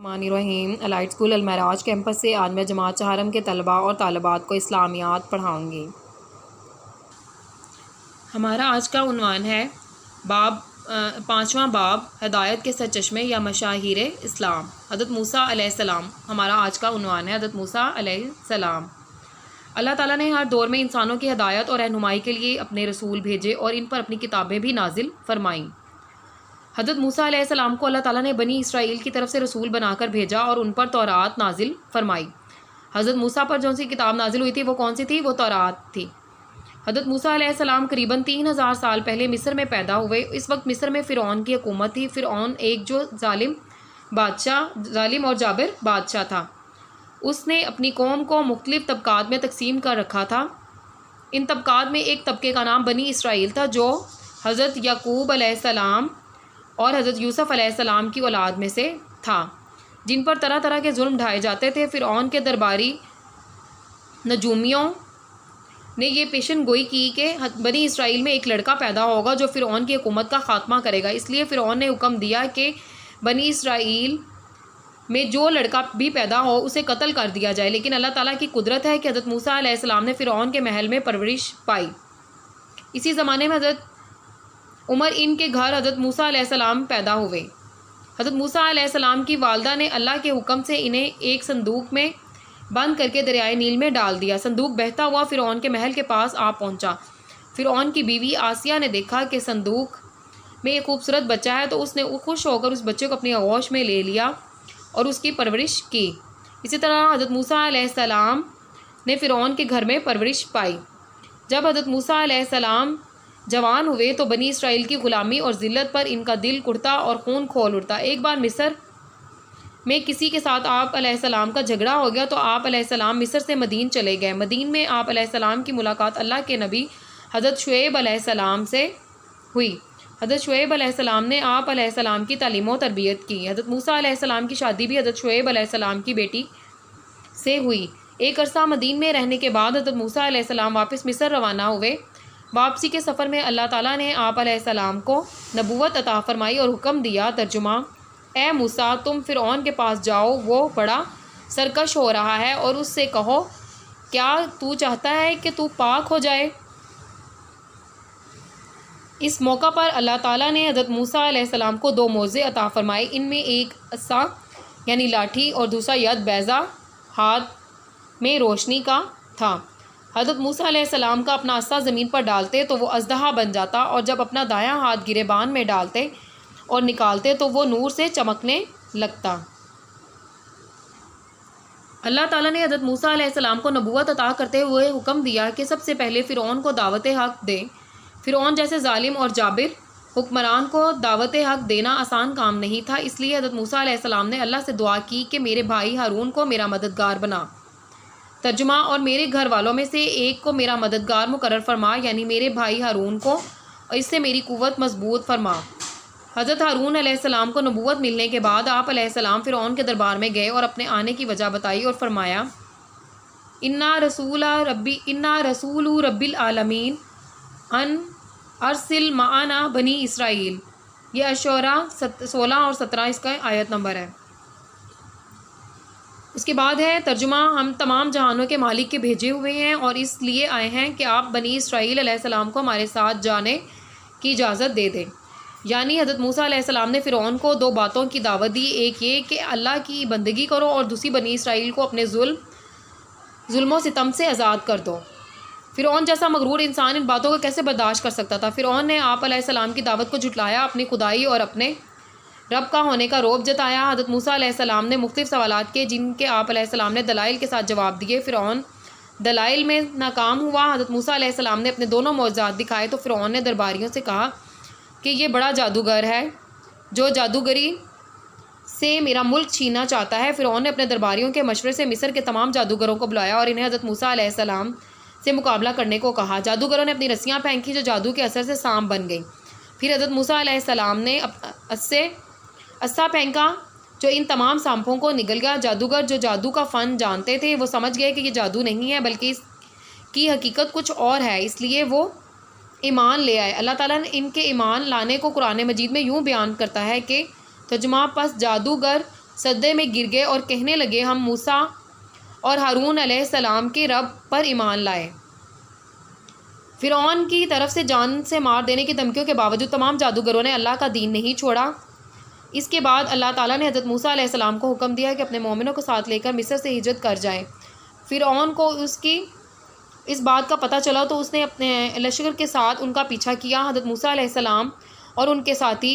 الرحمن الرحیم allied school المعراج campus سے آج میں جماعت چہارم کے طلباء اور طالبات کو اسلامیات پڑھاؤں گی۔ ہمارا آج کا عنوان ہے پانچواں باب ہدایت کے سرچشمے یا مشاہیر اسلام۔ حضرت موسیٰ علیہ السلام ہمارا آج کا عنوان ہے۔ حضرت موسیٰ علیہ السلام۔ اللہ تعالیٰ نے ہر دور میں انسانوں کی ہدایت اور رہنمائی کے لیے اپنے رسول بھیجے اور ان پر اپنی کتابیں بھی نازل فرمائیں۔ حضرت موسیٰ علیہ السلام کو اللہ تعالیٰ نے بنی اسرائیل کی طرف سے رسول بنا کر بھیجا اور ان پر تورات نازل فرمائی۔ حضرت موسیٰ پر جون سی کتاب نازل ہوئی تھی وہ کون سی تھی؟ وہ تورات تھی۔ حضرت موسیٰ علیہ السلام قریباً 3000 سال پہلے مصر میں پیدا ہوئے۔ اس وقت مصر میں فرعون کی حکومت تھی۔ فرعون ایک جو ظالم اور جابر بادشاہ تھا۔ اس نے اپنی قوم کو مختلف طبقات میں تقسیم کر رکھا تھا۔ ان طبقات میں ایک طبقے کا نام بنی اسرائیل تھا جو حضرت یعقوب علیہ السلام اور حضرت یوسف علیہ السلام کی اولاد میں سے تھا، جن پر طرح طرح کے ظلم ڈھائے جاتے تھے۔ فرعون کے درباری نجومیوں نے یہ پیشن گوئی کی کہ بنی اسرائیل میں ایک لڑکا پیدا ہوگا جو فرعون کی حکومت کا خاتمہ کرے گا۔ اس لیے فرعون نے حکم دیا کہ بنی اسرائیل میں جو لڑکا بھی پیدا ہو اسے قتل کر دیا جائے، لیکن اللہ تعالیٰ کی قدرت ہے کہ حضرت موسیٰ علیہ السلام نے فرعون کے محل میں پرورش پائی۔ اسی زمانے میں حضرت عمر ان کے گھر حضرت موسیٰ علیہ السلام پیدا ہوئے۔ حضرت موسیٰ علیہ السلام کی والدہ نے اللہ کے حکم سے انہیں ایک صندوق میں بند کر کے دریائے نیل میں ڈال دیا۔ صندوق بہتا ہوا فرعون کے محل کے پاس آ پہنچا۔ فرعون کی بیوی آسیہ نے دیکھا کہ صندوق میں ایک خوبصورت بچہ ہے تو اس نے خوش ہو کر اس بچے کو اپنی آغوش میں لے لیا اور اس کی پرورش کی۔ اسی طرح حضرت موسیٰ علیہ السلام نے فرعون کے گھر میں پرورش پائی۔ جب حضرت موسیٰ علیہ السلام جوان ہوئے تو بنی اسرائیل کی غلامی اور ذلت پر ان کا دل کڑتا اور خون کھول اٹھتا۔ ایک بار مصر میں کسی کے ساتھ آپ علیہ السلام کا جھگڑا ہو گیا تو آپ علیہ السلام مصر سے مدین چلے گئے۔ مدین میں آپ علیہ السلام کی ملاقات اللہ کے نبی حضرت شعیب علیہ السلام سے ہوئی۔ حضرت شعیب علیہ السلام نے آپ علیہ السلام کی تعلیم و تربیت کی۔ حضرت موسیٰ علیہ السلام کی شادی بھی حضرت شعیب علیہ السلام کی بیٹی سے ہوئی۔ ایک عرصہ مدین میں رہنے کے بعد حضرت موسیٰ علیہ السلام واپس مصر روانہ ہوئے۔ واپسی کے سفر میں اللہ تعالیٰ نے آپ علیہ السلام کو نبوت عطا فرمائی اور حکم دیا۔ ترجمہ: اے موسیٰ، تم فرعون کے پاس جاؤ، وہ بڑا سرکش ہو رہا ہے، اور اس سے کہو کیا تو چاہتا ہے کہ تو پاک ہو جائے؟ اس موقع پر اللہ تعالیٰ نے حضرت موسیٰ علیہ السلام کو 2 معجزے عطا فرمائے۔ ان میں ایک عصا یعنی لاٹھی اور دوسرا ید بیضا ہاتھ میں روشنی کا تھا۔ حضرت موسیٰ علیہ السلام کا اپنا عصا زمین پر ڈالتے تو وہ اژدہا بن جاتا، اور جب اپنا دایاں ہاتھ گریبان میں ڈالتے اور نکالتے تو وہ نور سے چمکنے لگتا۔ اللہ تعالیٰ نے حضرت موسیٰ علیہ السلام کو نبوت عطا کرتے ہوئے حکم دیا کہ سب سے پہلے فرعون کو دعوت حق دیں۔ فرعون جیسے ظالم اور جابر حکمران کو دعوت حق دینا آسان کام نہیں تھا، اس لیے حضرت موسیٰ علیہ السلام نے اللہ سے دعا کی کہ میرے بھائی ہارون کو میرا مددگار بنا۔ ترجمہ: اور میرے گھر والوں میں سے ایک کو میرا مددگار مقرر فرما، یعنی میرے بھائی ہارون کو، اور اس سے میری قوت مضبوط فرما۔ حضرت ہارون علیہ السلام کو نبوت ملنے کے بعد آپ علیہ السلام فرعون کے دربار میں گئے اور اپنے آنے کی وجہ بتائی اور فرمایا: انا رسول رب العالمین ان ارسل معنا بنی اسرائیل۔ یہ اشعراء 16 اور 17 اس کا آیت نمبر ہے۔ اس کے بعد ہے ترجمہ: ہم تمام جہانوں کے مالک کے بھیجے ہوئے ہیں اور اس لیے آئے ہیں کہ آپ بنی اسرائیل علیہ السلام کو ہمارے ساتھ جانے کی اجازت دے دیں۔ یعنی حضرت موسیٰ علیہ السلام نے فرعون کو 2 باتوں کی دعوت دی، ایک یہ کہ اللہ کی بندگی کرو اور دوسری بنی اسرائیل کو اپنے ظلم و ستم سے آزاد کر دو۔ فرعون جیسا مغرور انسان ان باتوں کو کیسے برداشت کر سکتا تھا؟ فرعون نے آپ علیہ السلام کی دعوت کو جھٹلایا، اپنی خدائی اور اپنے رب کا ہونے کا رعب جتایا۔ حضرت موسیٰ علیہ السلام نے مختلف سوالات کیے جن کے آپ علیہ السلام نے دلائل کے ساتھ جواب دیے۔ فرعون دلائل میں ناکام ہوا۔ حضرت موسیٰ علیہ السلام نے اپنے دونوں معجزات دکھائے تو فرعون نے درباریوں سے کہا کہ یہ بڑا جادوگر ہے جو جادوگری سے میرا ملک چھیننا چاہتا ہے۔ فرعون نے اپنے درباریوں کے مشورے سے مصر کے تمام جادوگروں کو بلایا اور انہیں حضرت موسیٰ علیہ السلام سے مقابلہ کرنے کو کہا۔ جادوگروں نے اپنی رسیاں پھینکی جو جادو کے اثر سے سانپ بن گئیں۔ پھر حضرت موسیٰ علیہ السلام نے عصا پھینکا جو ان تمام سانپوں کو نگل گیا۔ جادوگر جو جادو کا فن جانتے تھے وہ سمجھ گئے کہ یہ جادو نہیں ہے بلکہ اس کی حقیقت کچھ اور ہے، اس لیے وہ ایمان لے آئے۔ اللہ تعالیٰ نے ان کے ایمان لانے کو قرآن مجید میں یوں بیان کرتا ہے کہ ترجمہ: پس جادوگر سجدے میں گر گئے اور کہنے لگے ہم موسیٰ اور ہارون علیہ السلام کے رب پر ایمان لائے۔ فرعون کی طرف سے جان سے مار دینے کی دھمکیوں کے باوجود تمام جادوگروں نے اللہ کا دین نہیں چھوڑا۔ اس کے بعد اللہ تعالیٰ نے حضرت موسیٰ علیہ السلام کو حکم دیا کہ اپنے مومنوں کو ساتھ لے کر مصر سے ہجرت کر جائیں۔ فرعون کو اس بات کا پتہ چلا تو اس نے اپنے لشکر کے ساتھ ان کا پیچھا کیا۔ حضرت موسیٰ علیہ السلام اور ان کے ساتھی